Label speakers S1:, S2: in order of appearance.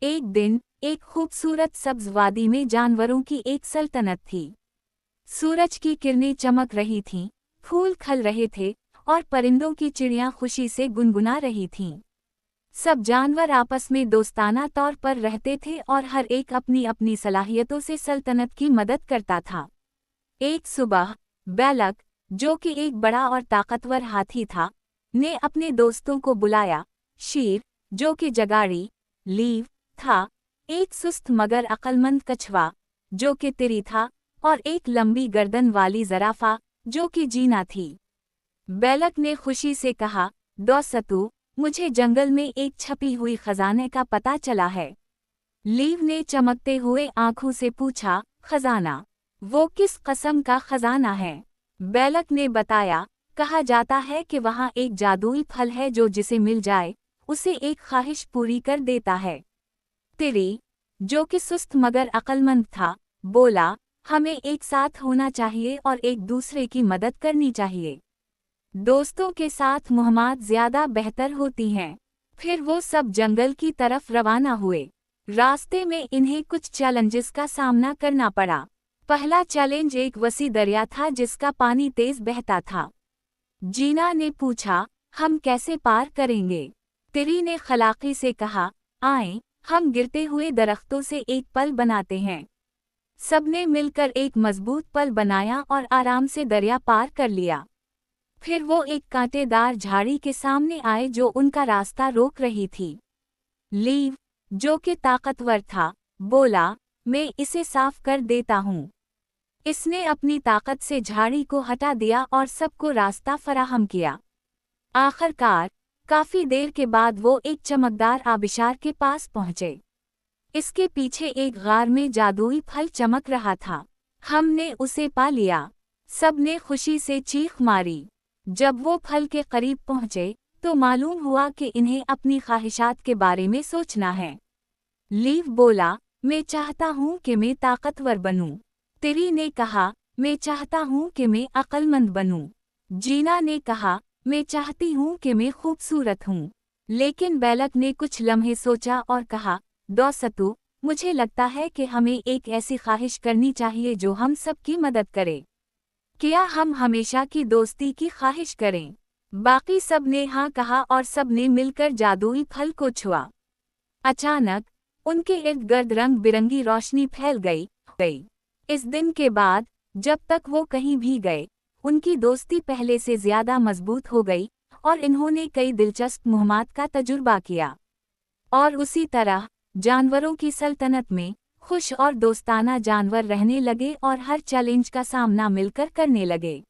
S1: एक दिन एक खूबसूरत सब्ज वादी में जानवरों की एक सल्तनत थी। सूरज की किरणें चमक रही थीं, फूल खिल रहे थे और परिंदों की चिड़ियां खुशी से गुनगुना रही थीं। सब जानवर आपस में दोस्ताना तौर पर रहते थे और हर एक अपनी अपनी सलाहियतों से सल्तनत की मदद करता था। एक सुबह बैलक, जो कि एक बड़ा और ताकतवर हाथी था, ने अपने दोस्तों को बुलाया। शीर, जो कि जगाड़ी लीव था, एक सुस्त मगर अक्लमंद कछवा, जो कि तिरी था, और एक लंबी गर्दन वाली ज़राफ़ा, जो कि जीना थी। बैलक ने खुशी से कहा, दोस्तों, मुझे जंगल में एक छपी हुई खजाने का पता चला है। लीव ने चमकते हुए आंखों से पूछा, खजाना? वो किस कस्म का खजाना है? बैलक ने बताया, कहा जाता है कि वहाँ एक जादुई फल है जो जिसे मिल जाए, उसे एक ख्वाहिश पूरी कर देता है। तिरी, जो कि सुस्त मगर अक्लमंद था, बोला, हमें एक साथ होना चाहिए और एक दूसरे की मदद करनी चाहिए। दोस्तों के साथ मुहम्मद ज़्यादा बेहतर होती हैं। फिर वो सब जंगल की तरफ रवाना हुए। रास्ते में इन्हें कुछ चैलेंजेस का सामना करना पड़ा। पहला चैलेंज एक वसी दरिया था जिसका पानी तेज बहता था। जीना ने पूछा, हम कैसे पार करेंगे? तिरी ने खलाकी से कहा, आएं, हम गिरते हुए दरख्तों से एक पल बनाते हैं। सबने मिलकर एक मजबूत पल बनाया और आराम से दरिया पार कर लिया। फिर वो एक कांटेदार झाड़ी के सामने आए जो उनका रास्ता रोक रही थी। लीव, जो कि ताकतवर था, बोला, मैं इसे साफ कर देता हूँ। इसने अपनी ताकत से झाड़ी को हटा दिया और सबको रास्ता फराहम किया। आखिरकार, काफी देर के बाद वो एक चमकदार आबिशार के पास पहुंचे। इसके पीछे एक गार में जादुई फल चमक रहा था। हमने उसे पा लिया, सबने खुशी से चीख मारी। जब वो फल के करीब पहुंचे, तो मालूम हुआ कि इन्हें अपनी ख्वाहिशात के बारे में सोचना है। लीव बोला, मैं चाहता हूँ कि मैं ताकतवर बनूं। तिरी ने कहा, मैं चाहता हूँ कि मैं अक्लमंद बनूं। जीना ने कहा, मैं चाहती हूँ कि मैं खूबसूरत हूँ। लेकिन बैलक ने कुछ लम्हे सोचा और कहा, दोस्तों, मुझे लगता है कि हमें एक ऐसी ख्वाहिश करनी चाहिए जो हम सबकी मदद करे। क्या हम हमेशा की दोस्ती की ख्वाहिश करें? बाकी सब ने हाँ कहा और सब ने मिलकर जादुई फल को छुआ। अचानक, उनके इर्द गिर्द रंग बिरंगी रोशनी फैल गई। इस दिन के बाद, जब तक वो कहीं भी गए, उनकी दोस्ती पहले से ज्यादा मजबूत हो गई और इन्होंने कई दिलचस्प मुहम्मत का तजुर्बा किया। और उसी तरह, जानवरों की सल्तनत में खुश और दोस्ताना जानवर रहने लगे और हर चैलेंज का सामना मिलकर करने लगे।